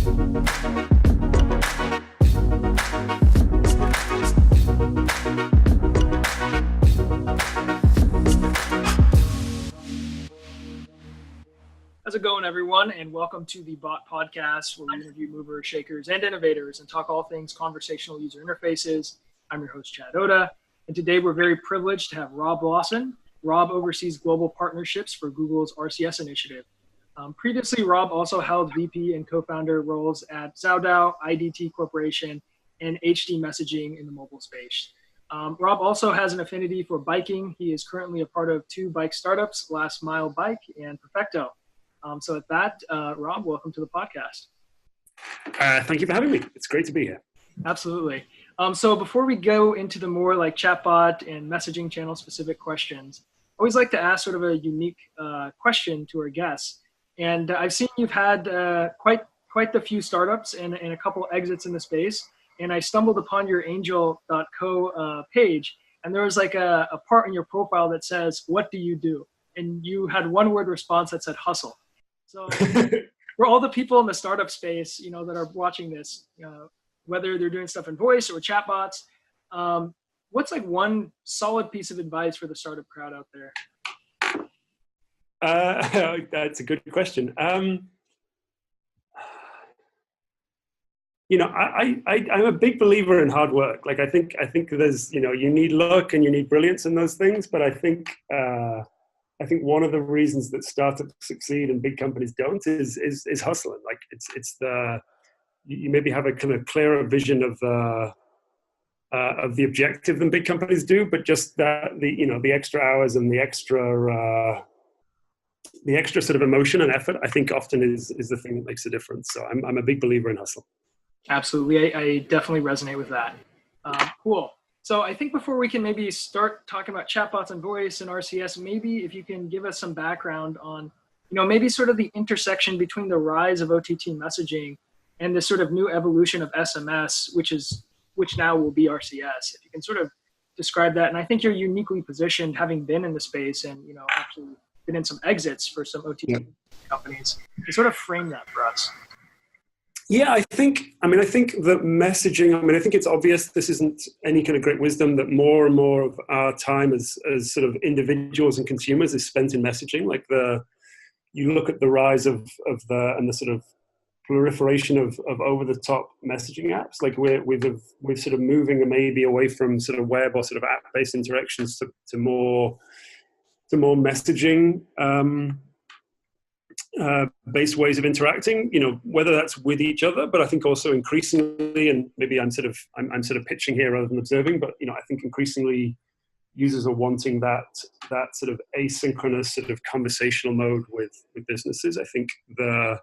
How's it going, everyone? And welcome to the Bot Podcast, where we interview movers, shakers, and innovators and talk all things conversational user interfaces. I'm your host, Chad Oda, and today we're very privileged to have Rob Lawson. Rob oversees global partnerships for Google's RCS initiative. Previously, Rob also held VP and co-founder roles at Zowdow, IDT Corporation, and HD Messaging in the mobile space. Rob also has an affinity for biking. He is currently a part of two bike startups, Last Mile Bike and Perfecto. So with that, Rob, welcome to the podcast. Thank you for having me. It's great to be here. Absolutely. So before we go into the more like chatbot and messaging channel specific questions, I always like to ask sort of a unique question to our guests. And I've seen you've had quite the few startups and a couple exits in the space. And I stumbled upon your angel.co page, and there was like a part in your profile that says, "What do you do?" And you had one word response that said hustle. So for all the people in the startup space, that are watching this, whether they're doing stuff in voice or chatbots, what's like one solid piece of advice for the startup crowd out there? That's a good question. I'm a big believer in hard work. Like I think there's, you need luck and you need brilliance in those things, but I think one of the reasons that startups succeed and big companies don't is hustling. Like you maybe have a kind of clearer vision of the objective than big companies do, but just that the extra hours and the extra sort of emotion and effort, I think often is the thing that makes a difference. So I'm a big believer in hustle. Absolutely. I definitely resonate with that. Cool. So I think before we can maybe start talking about chatbots and voice and RCS, maybe if you can give us some background on, maybe sort of the intersection between the rise of OTT messaging and this sort of new evolution of SMS, which now will be RCS. If you can sort of describe that. And I think you're uniquely positioned, having been in the space and, actually been in some exits for some OTT companies, to sort of frame that for us. Yeah, I think that messaging, I think it's obvious, this isn't any kind of great wisdom, that more and more of our time as sort of individuals and consumers is spent in messaging. Like you look at the rise of the sort of proliferation of over-the-top messaging apps, like we're sort of moving maybe away from sort of web or sort of app-based interactions to more messaging based ways of interacting, whether that's with each other, but I think also increasingly, and maybe I'm sort of pitching here rather than observing, but I think increasingly users are wanting that sort of asynchronous sort of conversational mode with businesses. I think the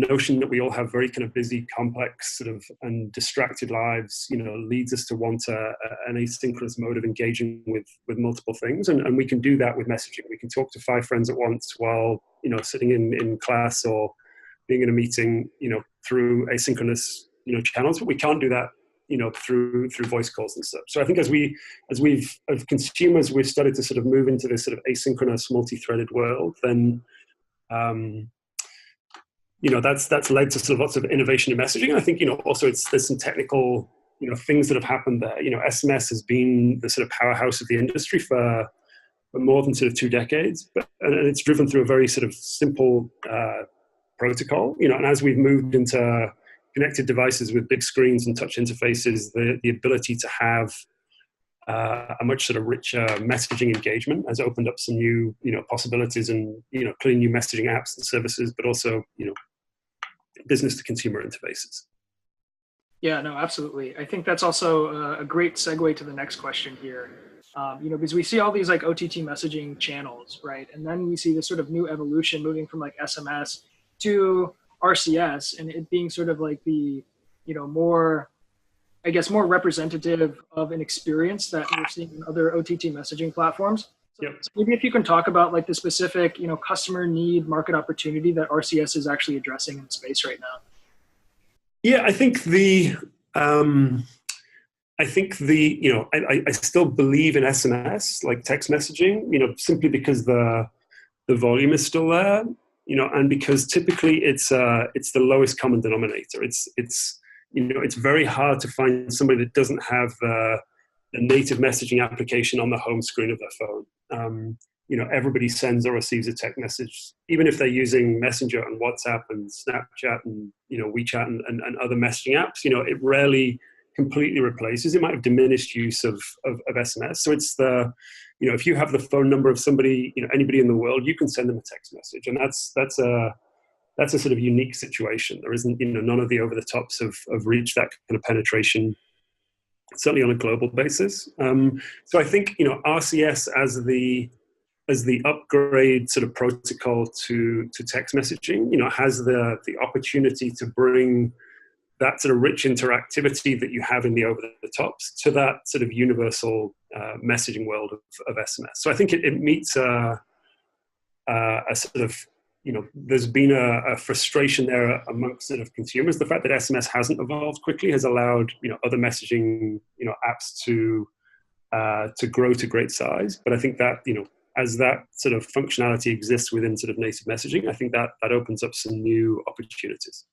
notion that we all have very kind of busy, complex sort of and distracted lives, leads us to want an asynchronous mode of engaging with multiple things. And we can do that with messaging. We can talk to 5 friends at once while, sitting in class or being in a meeting, through asynchronous, channels, but we can't do that, through voice calls and stuff. So I think as consumers, we've started to sort of move into this sort of asynchronous, multi-threaded world, then, that's led to sort of lots of innovation in messaging. And I think, also there's some technical, things that have happened there. SMS has been the sort of powerhouse of the industry for more than sort of 2 decades, and it's driven through a very sort of simple protocol, and as we've moved into connected devices with big screens and touch interfaces, the ability to have a much sort of richer messaging engagement has opened up some new, possibilities and, clearly new messaging apps and services, but also, business to consumer interfaces. Yeah, no, absolutely. I think that's also a great segue to the next question here. Because we see all these like OTT messaging channels, right? And then we see this sort of new evolution moving from like SMS to RCS, and it being sort of like the, more representative of an experience that we're seeing in other OTT messaging platforms. So maybe if you can talk about like the specific, customer need, market opportunity that RCS is actually addressing in space right now. Yeah, I think I still believe in SMS, like text messaging, simply because the volume is still there. and because typically it's the lowest common denominator. It's very hard to find somebody that doesn't have the native messaging application on the home screen of their phone. Everybody sends or receives a text message, even if they're using Messenger and WhatsApp and Snapchat and WeChat and other messaging apps. It rarely completely replaces. It might have diminished use of SMS. So it's if you have the phone number of somebody, anybody in the world, you can send them a text message, and that's a sort of unique situation. There isn't, none of the over the tops have reached that kind of penetration, certainly on a global basis. So I think, RCS as the upgrade sort of protocol to text messaging, has the opportunity to bring that sort of rich interactivity that you have in the over the tops to that sort of universal messaging world of SMS. So I think it meets a sort of, there's been a frustration there amongst sort of consumers. The fact that SMS hasn't evolved quickly has allowed, other messaging, apps to grow to great size. But I think that, as that sort of functionality exists within sort of native messaging, I think that opens up some new opportunities.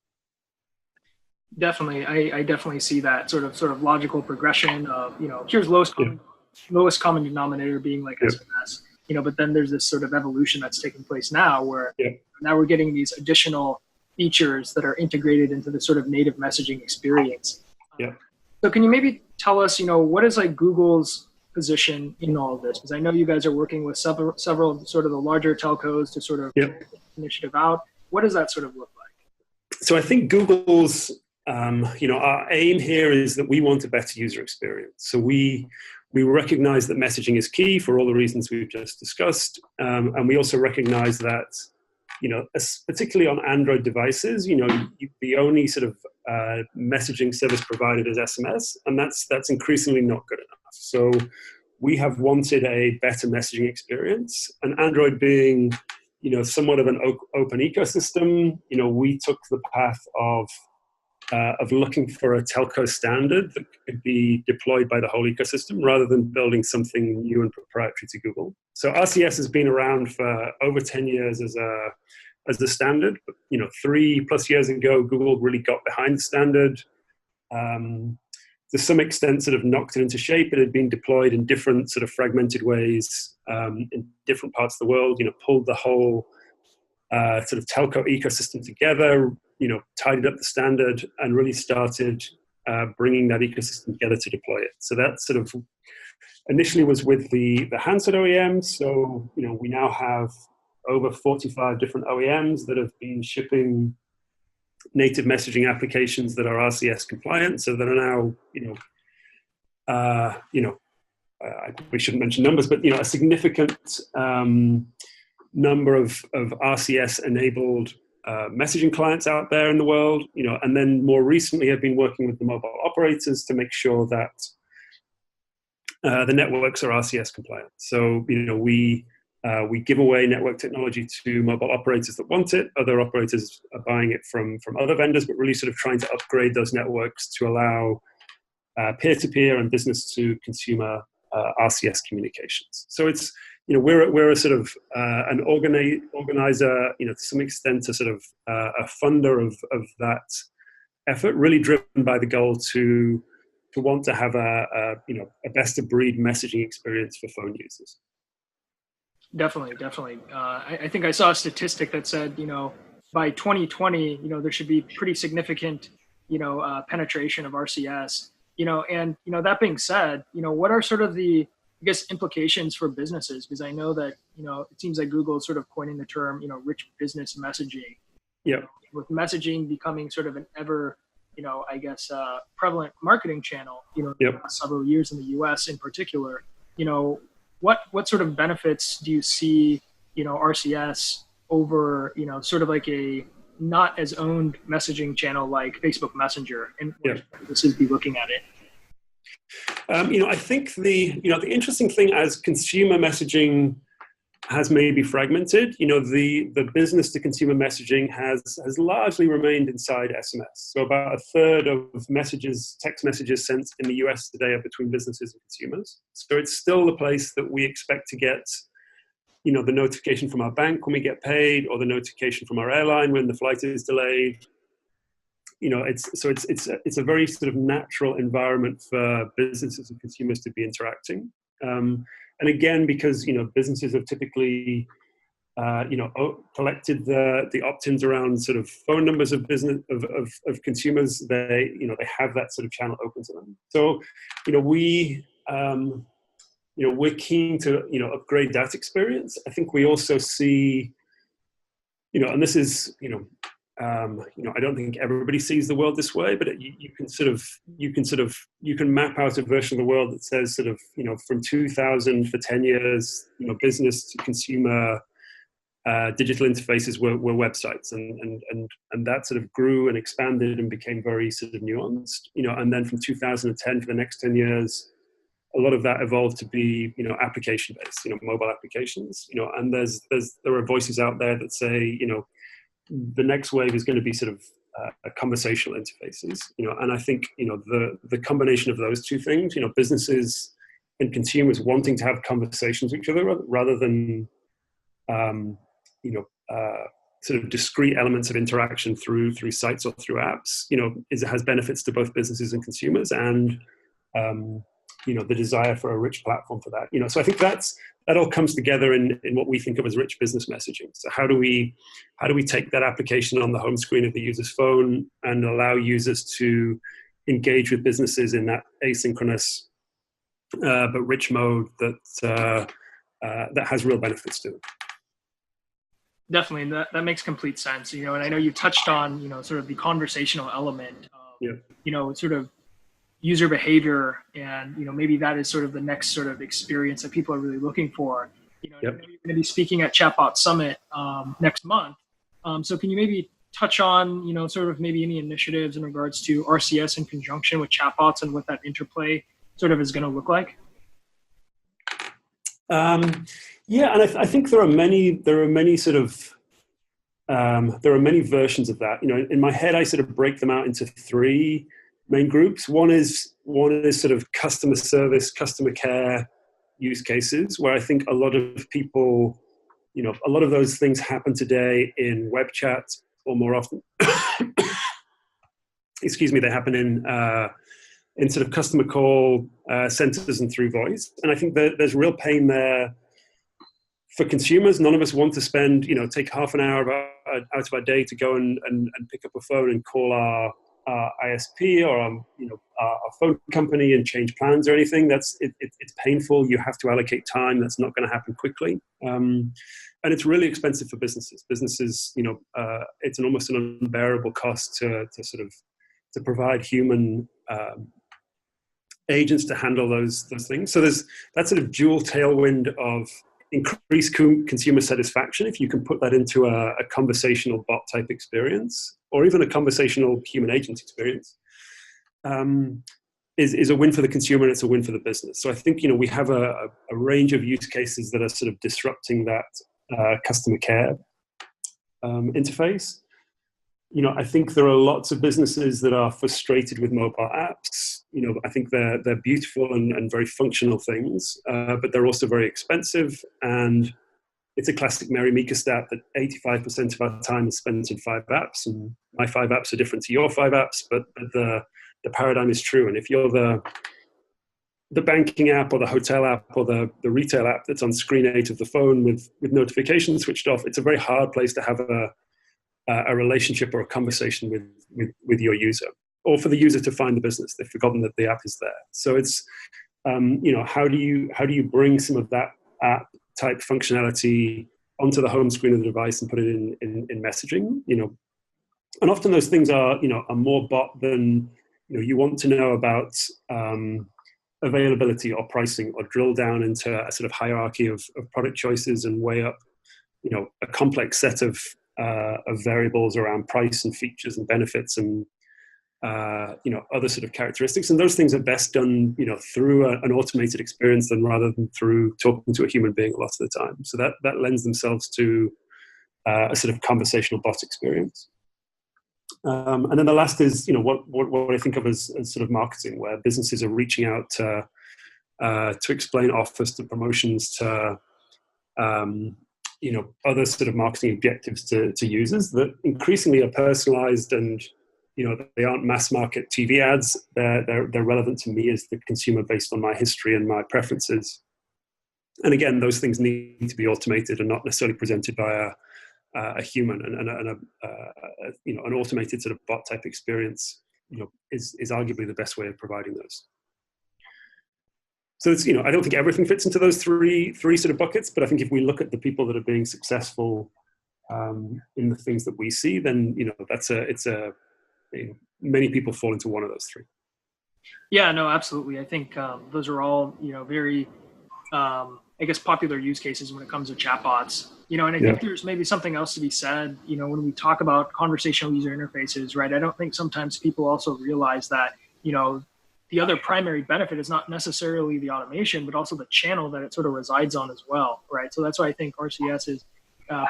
Definitely, I definitely see that sort of logical progression of, here's lowest common denominator being like SMS, but then there's this sort of evolution that's taking place now where now we're getting these additional features that are integrated into the sort of native messaging experience. So can you maybe tell us, what is like Google's position in all of this? Because I know you guys are working with several sort of the larger telcos to sort of get the initiative out. What does that sort of look like? So I think Google's our aim here is that we want a better user experience. So we recognize that messaging is key for all the reasons we've just discussed. And we also recognize that, particularly on Android devices, the only sort of messaging service provided is SMS, and that's increasingly not good enough. So we have wanted a better messaging experience, and Android being, somewhat of an open ecosystem, we took the path of looking for a telco standard that could be deployed by the whole ecosystem rather than building something new and proprietary to Google. So RCS has been around for over 10 years as a standard. But, 3+ years ago, Google really got behind the standard. To some extent, sort of knocked it into shape. It had been deployed in different sort of fragmented ways in different parts of the world, pulled the whole sort of telco ecosystem together, tidied up the standard and really started bringing that ecosystem together to deploy it. So that sort of initially was with the handset OEMs. So, we now have over 45 different OEMs that have been shipping native messaging applications that are RCS compliant. So that are now, we shouldn't mention numbers, but, a significant number of RCS enabled messaging clients out there in the world, and then more recently I've been working with the mobile operators to make sure that the networks are RCS compliant. So, we give away network technology to mobile operators that want it. Other operators are buying it from other vendors, but really sort of trying to upgrade those networks to allow peer-to-peer and business-to-consumer RCS communications. So it's, we're a sort of an organizer, to some extent, a sort of a funder of that effort, really driven by the goal to want to have a best-of-breed messaging experience for phone users. Definitely. I think I saw a statistic that said, by 2020, there should be pretty significant, penetration of RCS, and, that being said, what are sort of the, I guess, implications for businesses? Because I know that, it seems like Google is sort of coining the term, rich business messaging. With messaging becoming sort of an ever, prevalent marketing channel, the last several years in the US in particular, what sort of benefits do you see, RCS over, sort of like a not as owned messaging channel like Facebook Messenger, and this is be looking at it? I think the interesting thing as consumer messaging has maybe fragmented, the business to consumer messaging has largely remained inside SMS. So about a third of text messages sent in the US today are between businesses and consumers. So it's still the place that we expect to get the notification from our bank when we get paid, or the notification from our airline when the flight is delayed. It's a very sort of natural environment for businesses and consumers to be interacting. And again, because businesses have typically collected the opt-ins around sort of phone numbers of consumers, they have that sort of channel open to them. So we're keen to upgrade that experience. I think we also see and this is I don't think everybody sees the world this way, but you can map out a version of the world that says sort of from 2000 for 10 years business to consumer digital interfaces were websites, and that sort of grew and expanded and became very sort of nuanced. And then from 2010 for the next 10 years, a lot of that evolved to be application based, mobile applications. And there are voices out there that say the next wave is going to be sort of conversational interfaces. And I think the combination of those two things, businesses and consumers wanting to have conversations with each other rather than sort of discrete elements of interaction through sites or through apps, has benefits to both businesses and consumers, and the desire for a rich platform for that. So I think that all comes together in what we think of as rich business messaging. So how do we take that application on the home screen of the user's phone and allow users to engage with businesses in that asynchronous but rich mode that has real benefits to them. Definitely, that makes complete sense. And I know you touched on sort of the conversational element of sort of user behavior, and maybe that is sort of the next sort of experience that people are really looking for. You're going to be speaking at Chatbot Summit next month. So can you maybe touch on sort of maybe any initiatives in regards to RCS in conjunction with chatbots and what that interplay sort of is going to look like? And I think there are many sort of there are many versions of that. In my head, I sort of break them out into three main groups. One is sort of customer service, customer care use cases, where I think a lot of people, a lot of those things happen today in web chat, or more often, they happen in sort of customer call centers and through voice. And I think that there's real pain there for consumers. None of us want to spend, take half an hour out of our day to go and pick up a phone and call our ISP or our phone company and change plans or anything. It's painful. You have to allocate time. That's not going to happen quickly. And it's really expensive for businesses. Businesses, it's almost an unbearable cost to provide human agents to handle those things. So there's that sort of dual tailwind of increased consumer satisfaction if you can put that into a conversational bot type experience, or even a conversational human agent experience, is a win for the consumer, and it's a win for the business. So I think we have a range of use cases that are sort of disrupting that customer care interface. I think there are lots of businesses that are frustrated with mobile apps. I think they're beautiful and very functional things, but they're also very expensive. And it's a classic Mary Meeker stat that 85% of our time is spent in 5 apps, and my 5 apps are different to your 5 apps, but the paradigm is true. And if you're the banking app or the hotel app or the retail app that's on screen 8 of the phone with notifications switched off, it's a very hard place to have a relationship or a conversation with your user, or for the user to find the business. They've forgotten that the app is there. So it's how do you bring some of that app type functionality onto the home screen of the device and put it in messaging? And often those things are more bot than you want to know about availability or pricing, or drill down into a sort of hierarchy of product choices and weigh up a complex set of variables around price and features and benefits and other sort of characteristics. And those things are best done through an automated experience rather than through talking to a human being a lot of the time. So that lends themselves to a sort of conversational bot experience. And then the last is what I think of as sort of marketing, where businesses are reaching out to explain offers, to promotions, to other sort of marketing objectives to users that increasingly are personalized, and they aren't mass market TV ads. They're relevant to me as the consumer based on my history and my preferences. And again, those things need to be automated and not necessarily presented by a human, and an automated sort of bot type experience is arguably the best way of providing those. So it's, I don't think everything fits into those three sort of buckets, but I think if we look at the people that are being successful in the things that we see, then many people fall into one of those three. Yeah, no, absolutely. I think those are all very I guess popular use cases when it comes to chatbots. And I think there's maybe something else to be said. When we talk about conversational user interfaces, right? I don't think sometimes people also realize that the other primary benefit is not necessarily the automation, but also the channel that it sort of resides on as well, right? So that's why I think RCS is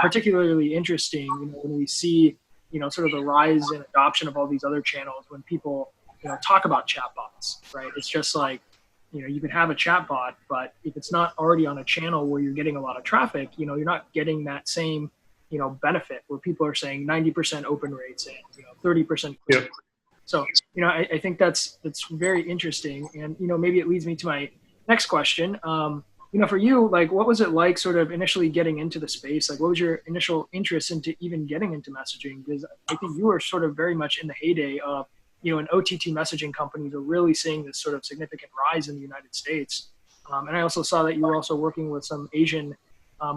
particularly interesting when we see, sort of the rise and adoption of all these other channels when people, talk about chatbots, right? It's just like, you can have a chatbot, but if it's not already on a channel where you're getting a lot of traffic, you're not getting that same, benefit where people are saying 90% open rates and, 30% click. So, I think that's very interesting. And, maybe it leads me to my next question. For you, like, what was it like sort of initially getting into the space? Like, what was your initial interest into even getting into messaging? Because I think you were sort of very much in the heyday of, and OTT messaging companies are really seeing this sort of significant rise in the United States. And I also saw that you were also working with some Asian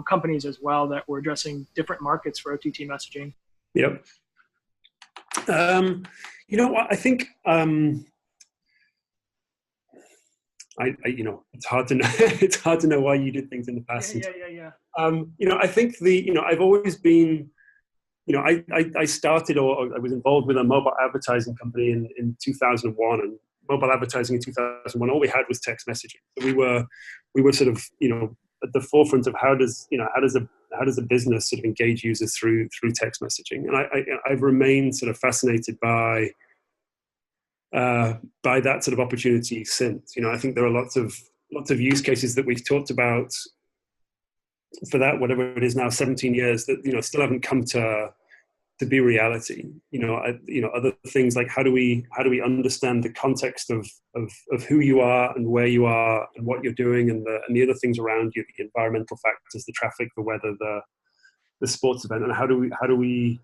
companies as well that were addressing different markets for OTT messaging. Yep. What I think, it's hard to know. It's hard to know why you did things in the past. Yeah. I think I've always been, I started, or I was involved with a mobile advertising company in 2001, and mobile advertising in 2001, all we had was text messaging. So we were sort of, at the forefront of how does a business sort of engage users through text messaging. And I've remained sort of fascinated by that sort of opportunity since. I think there are lots of use cases that we've talked about for that, whatever it is now, 17 years, that still haven't come to be reality. Other things like how do we understand the context of who you are and where you are and what you're doing, and the other things around you, the environmental factors, the traffic, the weather, the sports event, and how do we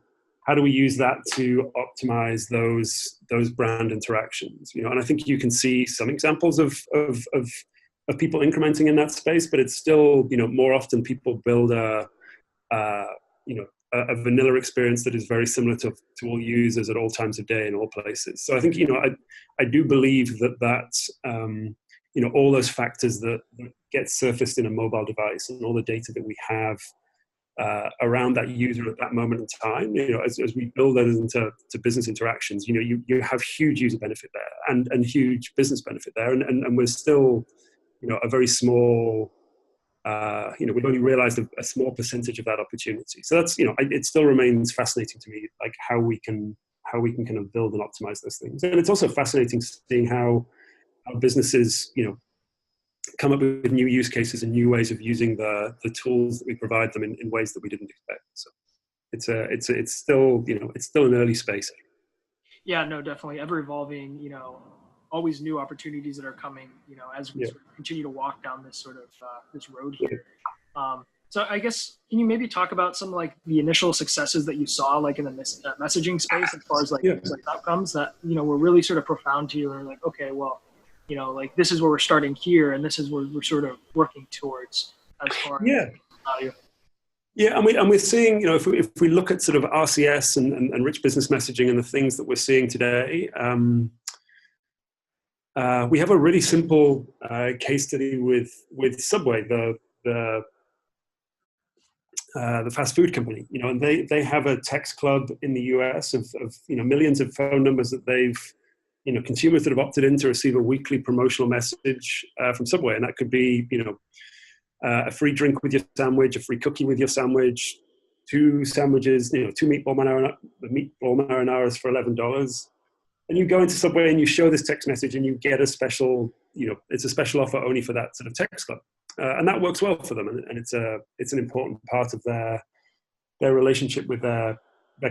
use that to optimize those brand interactions? And I think you can see some examples of people incrementing in that space, but it's still, more often people build a vanilla experience that is very similar to all users at all times of day in all places. So I think, I do believe that all those factors that get surfaced in a mobile device and all the data that we have around that user at that moment in time, as we build those into business interactions, you have huge user benefit there and huge business benefit there. And we're still, a very small, we've only realized a small percentage of that opportunity. So that's, it still remains fascinating to me, like how we can kind of build and optimize those things. And it's also fascinating seeing how businesses, come up with new use cases and new ways of using the tools that we provide them in ways that we didn't expect. So it's still, it's still an early space. Yeah, no, definitely ever evolving, always new opportunities that are coming, as we sort of continue to walk down this sort of this road here. So I guess, can you maybe talk about some like the initial successes that you saw, like in the messaging space, as far as like outcomes that, were really sort of profound to you, and like, okay, well, like this is where we're starting here, and this is where we're sort of working towards as far as value. Yeah, and we're seeing, if we look at sort of RCS and rich business messaging and the things that we're seeing today, we have a really simple case study with Subway, the fast food company, and they have a text club in the US of millions of phone numbers that they've, consumers that have opted in to receive a weekly promotional message from Subway, and that could be, a free drink with your sandwich, a free cookie with your sandwich, 2 sandwiches, 2 meatball marinara for $11. And you go into Subway and you show this text message and you get a special, it's a special offer only for that sort of text club. and that works well for them, and it's an important part of their relationship with their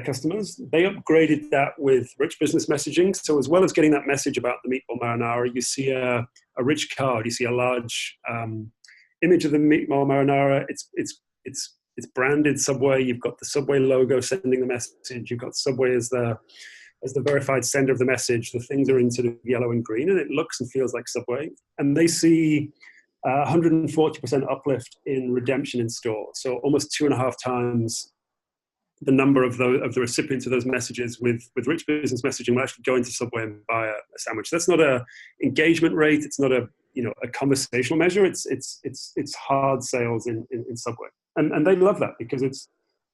customers. They upgraded that with rich business messaging. So as well as getting that message about the meatball marinara, you see a rich card. You see a large image of the meatball marinara. It's branded Subway. You've got the Subway logo sending the message. You've got Subway as the verified sender of the message. The things are in sort of yellow and green, and it looks and feels like Subway. And they see 140% uplift in redemption in store. So almost 2.5 times the number of the recipients of those messages with rich business messaging will actually go into Subway and buy a sandwich. That's not a engagement rate. It's not a conversational measure. It's hard sales in Subway, and they love that because it's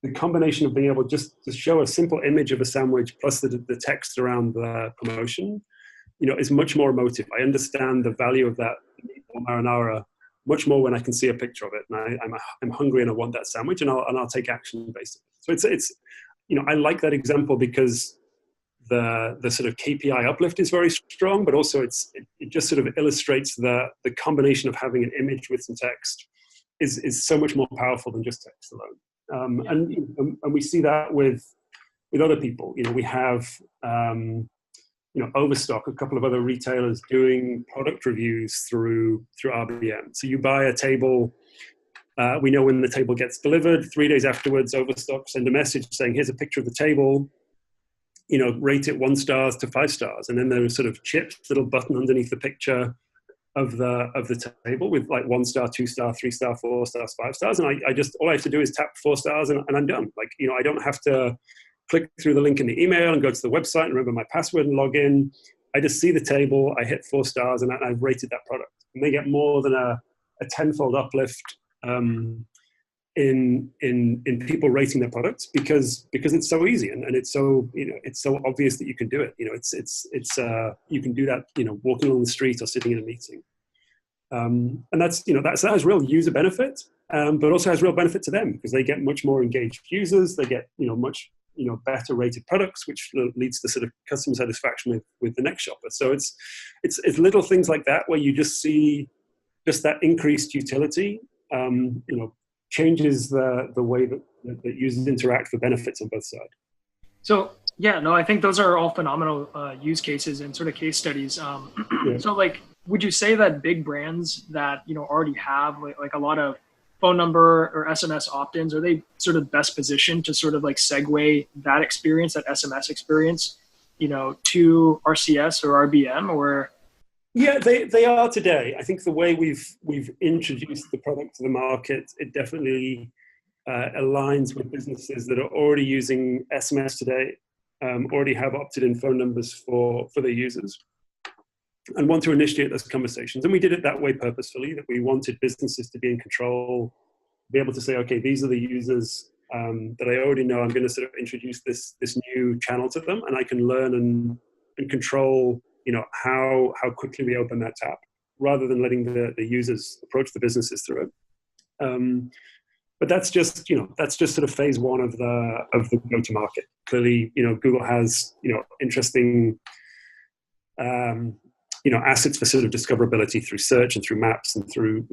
the combination of being able just to show a simple image of a sandwich plus the text around the promotion, is much more emotive. I understand the value of that marinara much more when I can see a picture of it, and I'm hungry and I want that sandwich, and I'll take action based on it. So it's I like that example because the sort of KPI uplift is very strong, but also it just sort of illustrates the combination of having an image with some text is so much more powerful than just text alone. And we see that with other people. We have Overstock, a couple of other retailers doing product reviews through RBM. So you buy a table, we know when the table gets delivered. 3 days afterwards, Overstock send a message saying, here's a picture of the table, rate it 1 star to 5 stars. And then there's sort of chipped little button underneath the picture of the table with like 1 star, 2 star, 3 star, 4 stars, 5 stars. And I just, all I have to do is tap 4 stars and I'm done. Like, I don't have to click through the link in the email and go to the website and remember my password and log in. I just see the table, I hit 4 stars, and I've rated that product. And they get more than a tenfold uplift in people rating their products because it's so easy and it's so it's so obvious that you can do it. You can do that walking along the street or sitting in a meeting, and that has real user benefit, but also has real benefit to them because they get much more engaged users. They get much better rated products, which leads to sort of customer satisfaction with the next shopper. So it's little things like that where you just see just that increased utility, changes the way that users interact for benefits on both sides. So yeah, no, I think those are all phenomenal use cases and sort of case studies. Yeah. So like, would you say that big brands that already have like a lot of phone number or SMS opt-ins, are they sort of best positioned to sort of like segue that experience, that SMS experience, to RCS or RBM? Or yeah, they are today. I think the way we've introduced the product to the market, it definitely aligns with businesses that are already using SMS today, already have opted in phone numbers for their users, and want to initiate those conversations. And we did it that way purposefully, that we wanted businesses to be in control, be able to say, okay, these are the users that I already know. I'm going to sort of introduce this new channel to them, and I can learn and control, how quickly we open that tap, rather than letting the users approach the businesses through it. But that's just sort of phase one of the go-to-market. Clearly, Google has interesting assets for sort of discoverability through search and through maps and through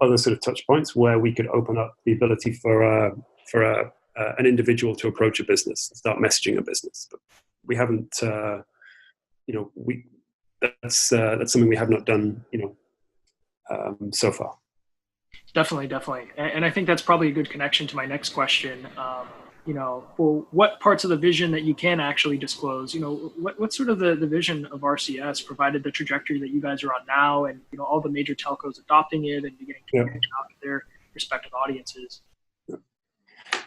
other sort of touch points where we could open up the ability for an individual to approach a business and start messaging a business. But we haven't, that's something we have not done, so far. Definitely. And I think that's probably a good connection to my next question. For what parts of the vision that you can actually disclose, what's sort of the vision of RCS, provided the trajectory that you guys are on now and, all the major telcos adopting it and beginning to reach out to their respective audiences?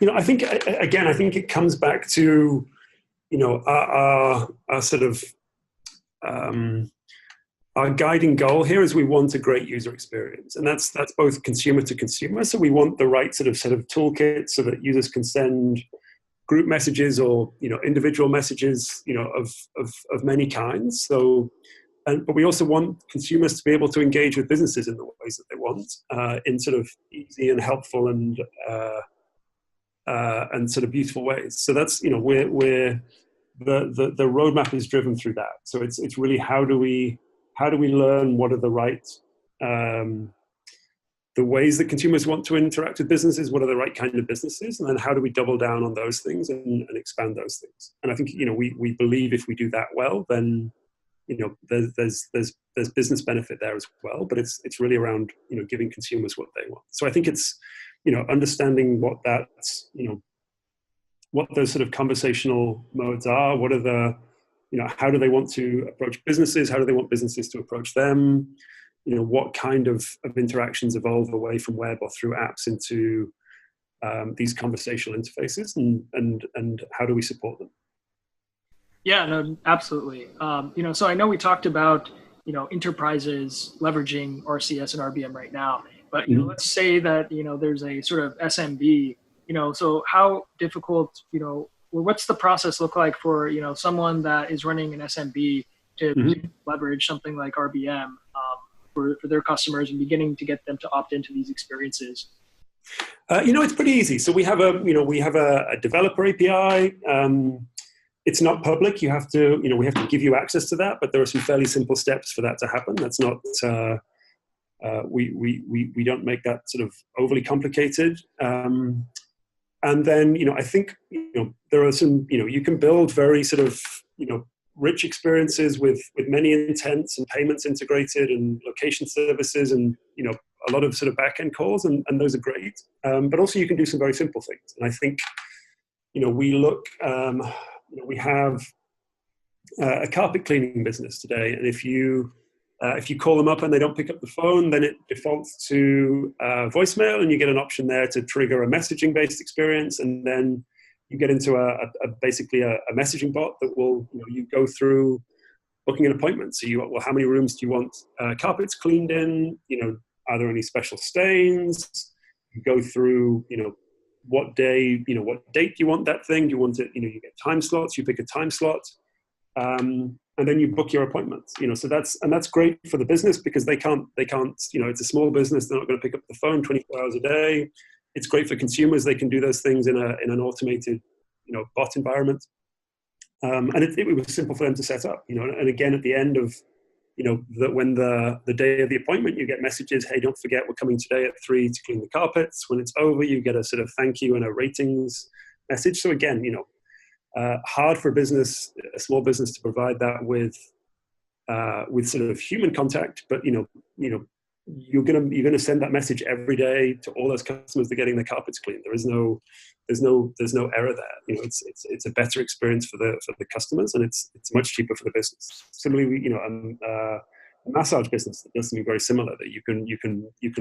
I think it comes back to, our sort of, our guiding goal here is we want a great user experience, and that's both consumer to consumer. So we want the right sort of set of toolkits so that users can send group messages or individual messages of many kinds. So, but we also want consumers to be able to engage with businesses in the ways that they want, in sort of easy and helpful and sort of beautiful ways. So that's we're the roadmap is driven through that. So it's really how do we learn what are the right the ways that consumers want to interact with businesses, what are the right kind of businesses, and then how do we double down on those things and expand those things. And I think, we believe if we do that well, then, there's business benefit there as well, but it's really around, giving consumers what they want. So I think it's, understanding what that's, what those sort of conversational modes are, what are the, how do they want to approach businesses, how do they want businesses to approach them, what kind of interactions evolve away from web or through apps into these conversational interfaces, and how do we support them? Yeah, no, absolutely. So I know we talked about, enterprises leveraging RCS and RBM right now, but, let's say that, there's a sort of SMB, so how difficult, what's the process look like for, someone that is running an SMB to leverage something like RBM for their customers and beginning to get them to opt into these experiences? It's pretty easy. So we have a developer API. It's not public. You have to, we have to give you access to that, but there are some fairly simple steps for that to happen. That's not, we don't make that sort of overly complicated. And then, I think, there are some, you can build very sort of, rich experiences with many intents and payments integrated and location services and, a lot of sort of back-end calls, and those are great. But also you can do some very simple things. And I think, we look, we have a carpet cleaning business today. And if you call them up and they don't pick up the phone, then it defaults to voicemail, and you get an option there to trigger a messaging-based experience. And then you get into basically a messaging bot that will, you go through booking an appointment. So well, how many rooms do you want carpets cleaned in? Are there any special stains? You go through, what day, what date you want that thing. Do you want it, you get time slots, you pick a time slot. And then you book your appointments, so that's great for the business because they can't, it's a small business. They're not going to pick up the phone 24 hours a day. It's great for consumers. They can do those things in an automated, bot environment. And it was simple for them to set up, and again, at the end of, that when the day of the appointment, you get messages, hey, don't forget, we're coming today at 3 to clean the carpets. When it's over, you get a sort of thank you and a ratings message. So again, hard for a small business to provide that with sort of human contact, but you're gonna send that message every day to all those customers that are getting their carpets cleaned. There's no error there. It's a better experience for the customers, and it's much cheaper for the business. Similarly, a massage business that does something very similar, that you can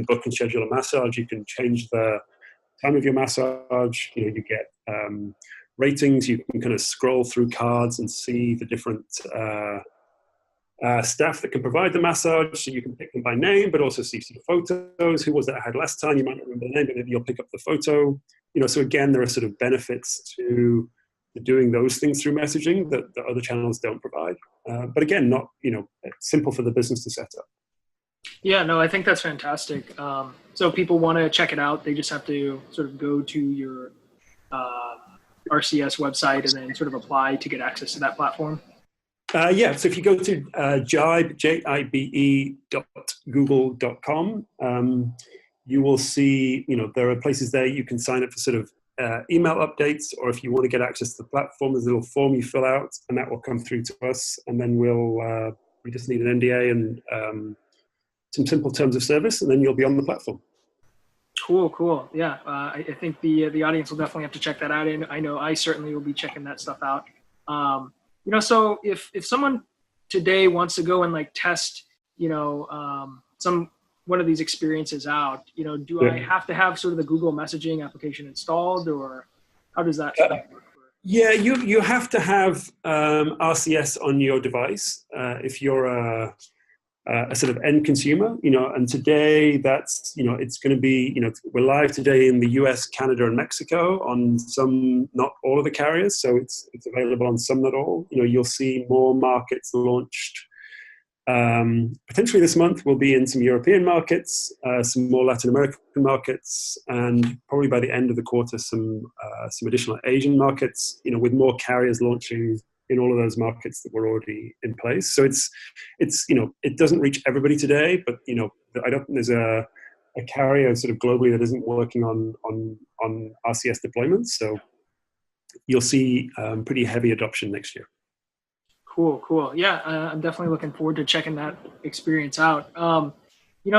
book and schedule a massage. You can change the time of your massage. You get ratings. You can kind of scroll through cards and see the different staff that can provide the massage. So you can pick them by name, but also see sort of photos. Who was that I had last time? You might not remember the name, but maybe you'll pick up the photo. So again, there are sort of benefits to doing those things through messaging that other channels don't provide. But again, not, simple for the business to set up. Yeah, no, I think that's fantastic. So people want to check it out. They just have to sort of go to your RCS website and then sort of apply to get access to that platform. Yeah, so if you go to jibe.google.com, you will see, there are places there you can sign up for sort of email updates, or if you want to get access to the platform, there's a little form you fill out, and that will come through to us, and then we just need an NDA and some simple terms of service, and then you'll be on the platform. Cool. Yeah, I think the audience will definitely have to check that out, and I know I certainly will be checking that stuff out. So if someone today wants to go and like test, one of these experiences out, do I have to have sort of the Google messaging application installed, or how does that work? Yeah, you have to have RCS on your device if you're a sort of end consumer, and today that's, it's going to be, we're live today in the US, Canada, and Mexico on some, not all of the carriers. So it's available on some, not all. You'll see more markets launched. Potentially this month we'll be in some European markets, some more Latin American markets, and probably by the end of the quarter, some additional Asian markets, with more carriers launching in all of those markets that were already in place. So it's it doesn't reach everybody today, but I don't think there's a a carrier sort of globally that isn't working on RCS deployments. So you'll see pretty heavy adoption next year. Cool. Yeah, I'm definitely looking forward to checking that experience out.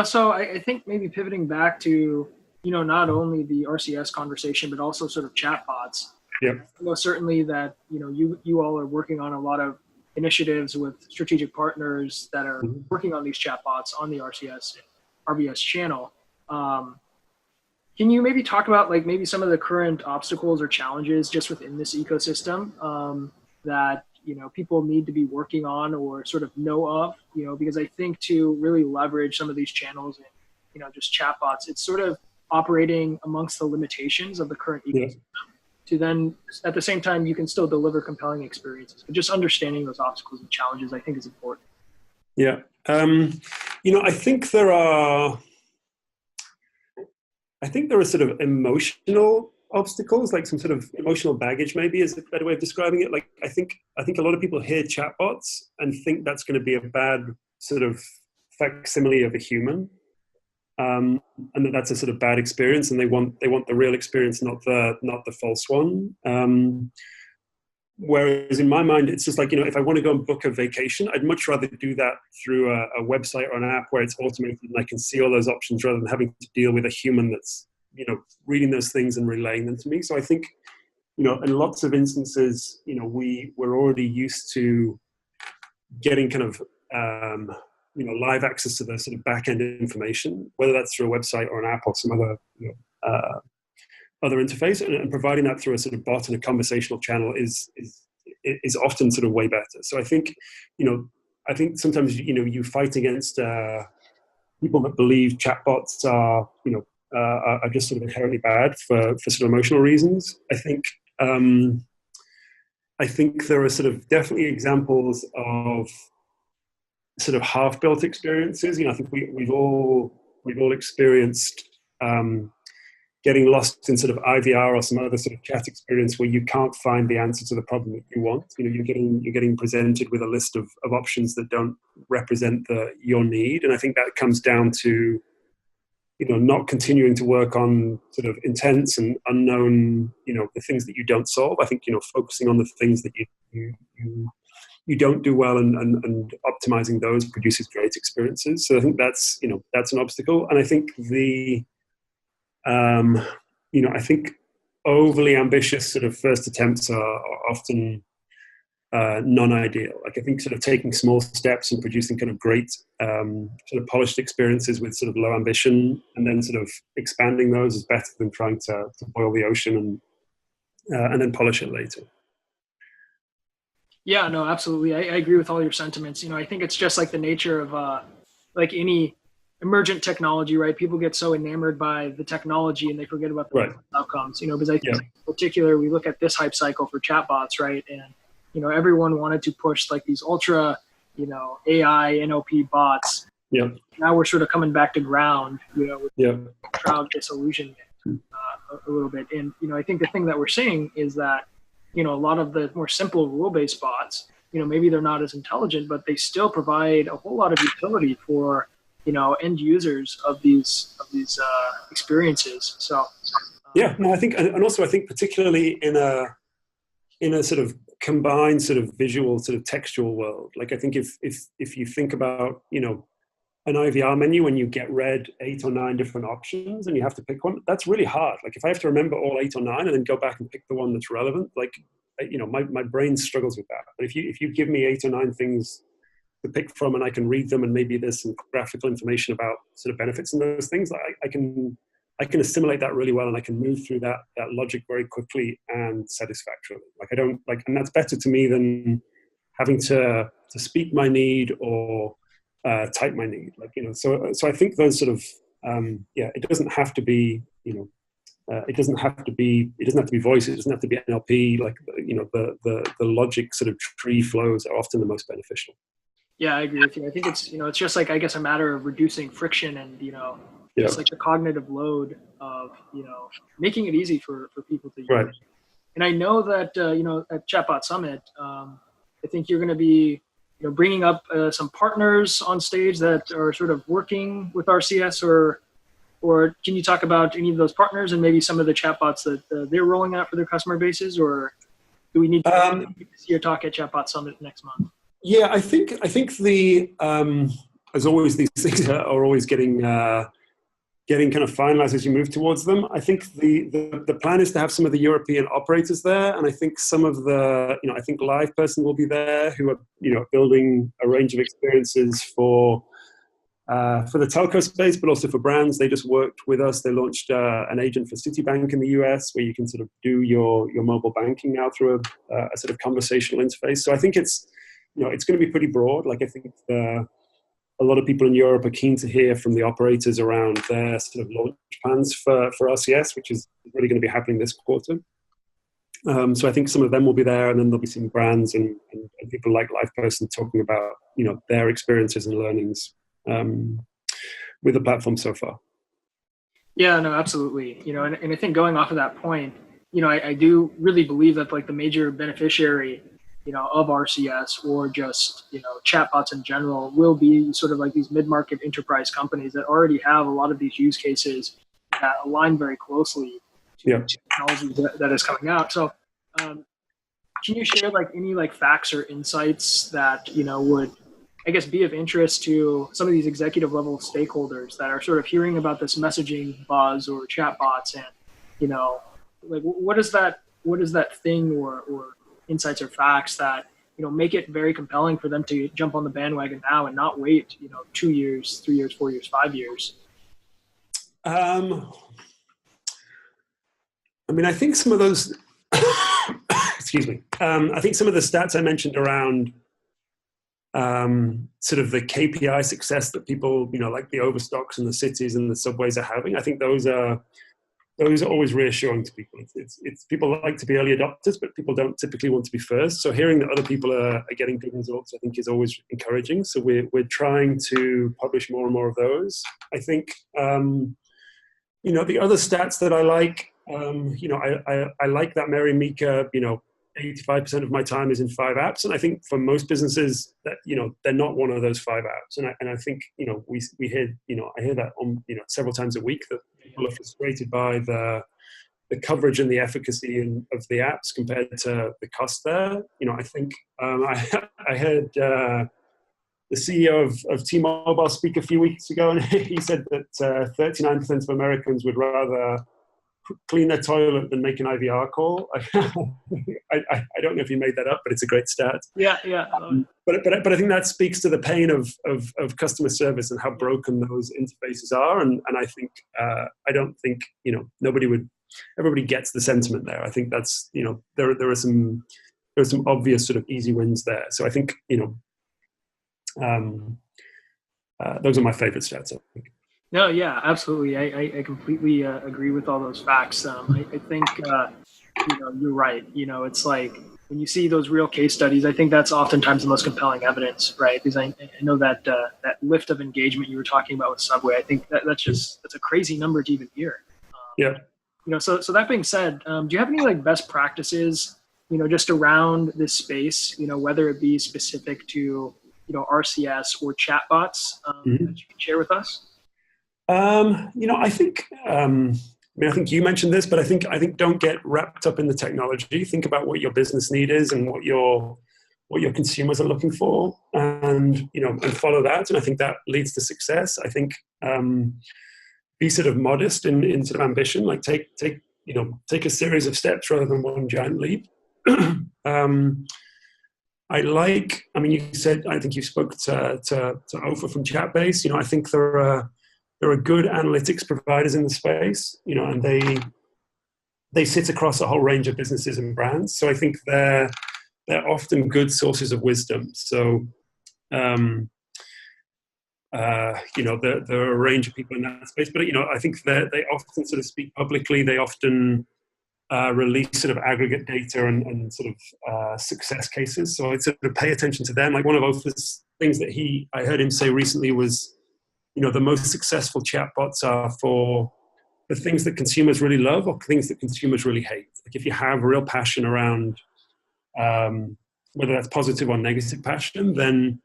So I think maybe pivoting back to, not only the RCS conversation, but also sort of chatbots. Yep. Certainly that, you all are working on a lot of initiatives with strategic partners that are working on these chatbots on the RCS and RBS channel. Can you maybe talk about like maybe some of the current obstacles or challenges just within this ecosystem that people need to be working on or sort of know of? Because I think to really leverage some of these channels and just chatbots, it's sort of operating amongst the limitations of the current ecosystem. To then at the same time you can still deliver compelling experiences. But just understanding those obstacles and challenges I think is important. Yeah, I think there are sort of emotional obstacles, like some sort of emotional baggage maybe is a better way of describing it. Like I think a lot of people hear chatbots and think that's going to be a bad sort of facsimile of a human, and that's a sort of bad experience, and they want the real experience, not the false one. Whereas in my mind, it's just like, if I want to go and book a vacation, I'd much rather do that through a website or an app where it's automated and I can see all those options rather than having to deal with a human that's, reading those things and relaying them to me. So I think, in lots of instances, we're already used to getting kind of, live access to the sort of back-end information, whether that's through a website or an app or some other, other interface, and providing that through a sort of bot and a conversational channel is often sort of way better. So I think, sometimes, you fight against people that believe chatbots are just sort of inherently bad for sort of emotional reasons. I think there are sort of definitely examples of sort of half-built experiences. I think we've all experienced getting lost in sort of IVR or some other sort of chat experience where you can't find the answer to the problem that you want. You're getting presented with a list of options that don't represent your need, and I think that comes down to not continuing to work on sort of intense and unknown, the things that you don't solve. I think focusing on the things that you don't do well and optimizing those produces great experiences. So I think that's an obstacle, and I think I think overly ambitious sort of first attempts are often non-ideal. Like I think sort of taking small steps and producing kind of great sort of polished experiences with sort of low ambition, and then sort of expanding those is better than trying to boil the ocean and then polish it later. Yeah, no, absolutely. I agree with all your sentiments. I think it's just like the nature of like any emergent technology, right? People get so enamored by the technology and they forget about the outcomes, because I think in particular, we look at this hype cycle for chatbots, right? And, everyone wanted to push like these ultra, AI, NLP bots. Yeah. Now we're sort of coming back to ground, with crowd disillusionment a little bit. And, I think the thing that we're seeing is that, a lot of the more simple rule-based bots, maybe they're not as intelligent, but they still provide a whole lot of utility for end users of these experiences. So yeah, no, I think, and also I think particularly in a sort of combined sort of visual sort of textual world, like I think if you think about an IVR menu when you get read 8 or 9 different options and you have to pick one, that's really hard. Like if I have to remember all 8 or 9 and then go back and pick the one that's relevant, like my brain struggles with that. But if you give me 8 or 9 things to pick from and I can read them and maybe there's some graphical information about sort of benefits and those things, I can assimilate that really well, and I can move through that logic very quickly and satisfactorily. And that's better to me than having to speak my need or type my need. So I think those sort of it doesn't have to be it doesn't have to be voice, it doesn't have to be NLP. Like the logic sort of tree flows are often the most beneficial. Yeah, I agree with you. I think it's it's just like, I guess, a matter of reducing friction and just like the cognitive load of making it easy for people to use. Right. And I know that at Chatbot Summit, I think you're going to be bringing up some partners on stage that are sort of working with RCS or Or can you talk about any of those partners and maybe some of the chatbots that they're rolling out for their customer bases? Or do we need to see your talk at Chatbot Summit next month? Yeah, I think the as always, these things are always getting kind of finalized as you move towards them. I think the plan is to have some of the European operators there, and I think some of the, I think LivePerson will be there, who are, building a range of experiences for the telco space, but also for brands. They just worked with us. They launched an agent for Citibank in the US, where you can sort of do your mobile banking now through a sort of conversational interface. So I think it's going to be pretty broad. Like, I think a lot of people in Europe are keen to hear from the operators around their sort of launch plans for RCS, which is really going to be happening this quarter. So I think some of them will be there, and then there'll be some brands and people like LivePerson talking about their experiences and learnings with the platform so far. Yeah, no, absolutely. And I think going off of that point, I do really believe that like the major beneficiary of RCS or just, chatbots in general will be sort of like these mid-market enterprise companies that already have a lot of these use cases that align very closely to technology that is coming out. So can you share like any like facts or insights that, would, I guess, be of interest to some of these executive level stakeholders that are sort of hearing about this messaging buzz or chatbots, and, like what is that thing or insights or facts that make it very compelling for them to jump on the bandwagon now and not wait 2 years, 3 years, 4 years, 5 years? I mean, I think some of those excuse me, I think some of the stats I mentioned around sort of the KPI success that people like the Overstocks and the cities and the subways are having, I think those are always reassuring to people. It's people like to be early adopters, but people don't typically want to be first. So hearing that other people are getting good results, I think, is always encouraging. So we're trying to publish more and more of those. I think, the other stats that I like, I like that Mary Meeker, 85% of my time is in 5 apps. And I think for most businesses that, they're not one of those 5 apps. And I think, we hear, I hear that on, several times a week, that people are frustrated by the coverage and the efficacy of the apps compared to the cost there. I think I heard the CEO of T-Mobile speak a few weeks ago, and he said that 39% of Americans would rather clean their toilet than make an IVR call. I don't know if you made that up, but it's a great stat. Yeah. But I think that speaks to the pain of customer service and how broken those interfaces are. And I think I don't think everybody gets the sentiment there. I think that's there are some obvious sort of easy wins there. So I think those are my favorite stats, I think. No, yeah, absolutely. I completely agree with all those facts. I think, you're right. It's like when you see those real case studies, I think that's oftentimes the most compelling evidence, right? Because I know that that lift of engagement you were talking about with Subway, I think that's a crazy number to even hear. Yeah. So that being said, do you have any like best practices, just around this space, whether it be specific to, RCS or chatbots that you can share with us? I think, I think you mentioned this, but I think don't get wrapped up in the technology. Think about what your business need is and what your consumers are looking for, and follow that. And I think that leads to success. I think be sort of modest in sort of ambition. Like take a series of steps rather than one giant leap. You said, I think you spoke to Ofer from Chatbase. I think there are good analytics providers in the space, and they sit across a whole range of businesses and brands. So I think they're often good sources of wisdom. So, there are a range of people in that space, but I think they often sort of speak publicly. They often release sort of aggregate data and sort of success cases. So I'd sort of pay attention to them. Like one of Ofer's things that I heard him say recently was, the most successful chatbots are for the things that consumers really love or things that consumers really hate. Like if you have real passion around whether that's positive or negative passion, then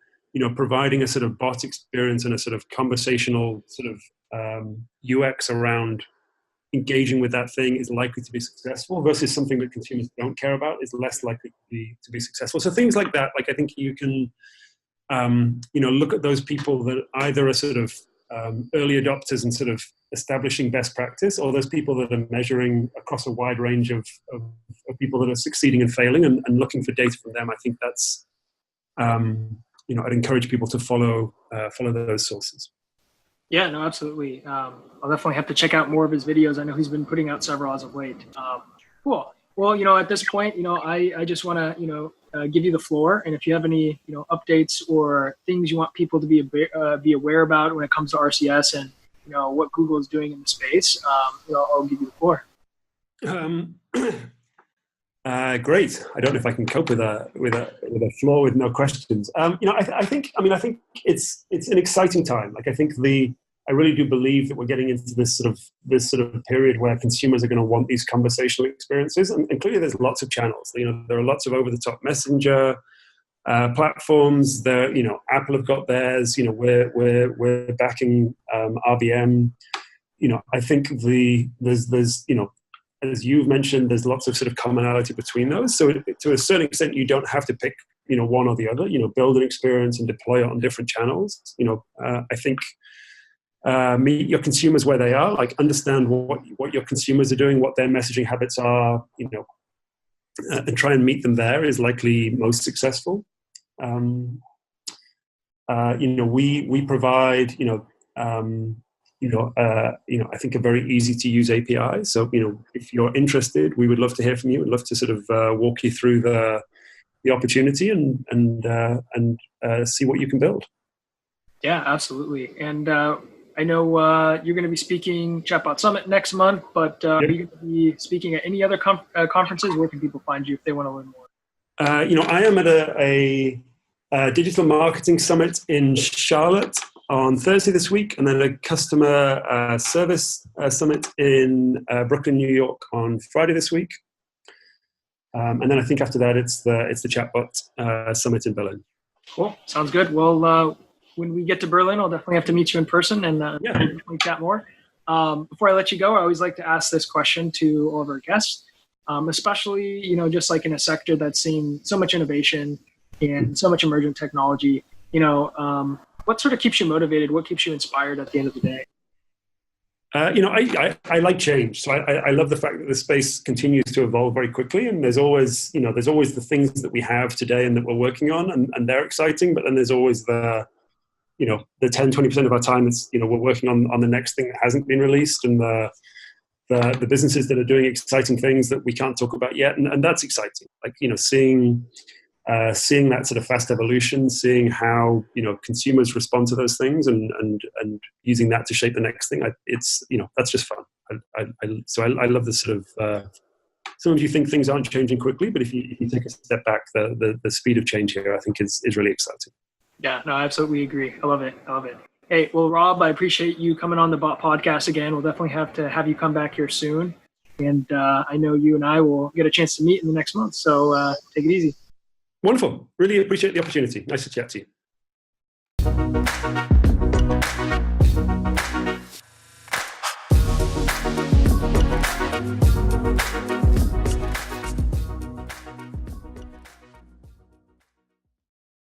providing a sort of bot experience and a sort of conversational sort of UX around engaging with that thing is likely to be successful versus something that consumers don't care about is less likely to be successful. So things like that, like I think you can, look at those people that either are sort of early adopters and sort of establishing best practice, or those people that are measuring across a wide range of people that are succeeding and failing and looking for data from them. I think that's, I'd encourage people to follow those sources. Yeah, no, absolutely. I'll definitely have to check out more of his videos. I know he's been putting out several as of late. Cool. Well, at this point, I just want to, give you the floor. And if you have any, updates or things you want people to be aware about when it comes to RCS and, what Google is doing in the space, I'll give you the floor. Great. I don't know if I can cope with a floor with no questions. I think it's an exciting time. Like, I think I really do believe that we're getting into this sort of period where consumers are going to want these conversational experiences, and clearly there's lots of channels. There are lots of over-the-top messenger platforms. There, Apple have got theirs. We're backing RBM. I think there's as you've mentioned, there's lots of sort of commonality between those. So to a certain extent, you don't have to pick, one or the other. Build an experience and deploy it on different channels. I think meet your consumers where they are. Like, understand what your consumers are doing, what their messaging habits are. And try and meet them there is likely most successful. We provide, I think a very easy to use API. So, if you're interested, we would love to hear from you. We'd love to sort of walk you through the opportunity and see what you can build. Yeah, absolutely. And I know you're going to be speaking Chatbot Summit next month, but are you going to be speaking at any other conferences? Where can people find you if they want to learn more? I am at a digital marketing summit in Charlotte on Thursday this week, and then a customer service summit in Brooklyn, New York on Friday this week. And then I think after that, it's the Chatbot Summit in Berlin. Cool. Sounds good. Well, when we get to Berlin, I'll definitely have to meet you in person and definitely chat more. Before I let you go, I always like to ask this question to all of our guests, especially, just like in a sector that's seeing so much innovation and so much emergent technology, what sort of keeps you motivated? What keeps you inspired at the end of the day? I like change. So I love the fact that the space continues to evolve very quickly, and there's always the things that we have today and that we're working on, and they're exciting, but then there's always the 10-20% of our time that's, we're working on the next thing that hasn't been released, and the businesses that are doing exciting things that we can't talk about yet. And that's exciting. Like, seeing that sort of fast evolution, seeing how, consumers respond to those things and using that to shape the next thing. That's just fun. I love this sort of, sometimes you think things aren't changing quickly, but if you take a step back, the speed of change here, I think is really exciting. Yeah, no, I absolutely agree. I love it. Hey, well, Rob, I appreciate you coming on the Bot Podcast again. We'll definitely have to have you come back here soon. And I know you and I will get a chance to meet in the next month. So take it easy. Wonderful. Really appreciate the opportunity. Nice to chat to you.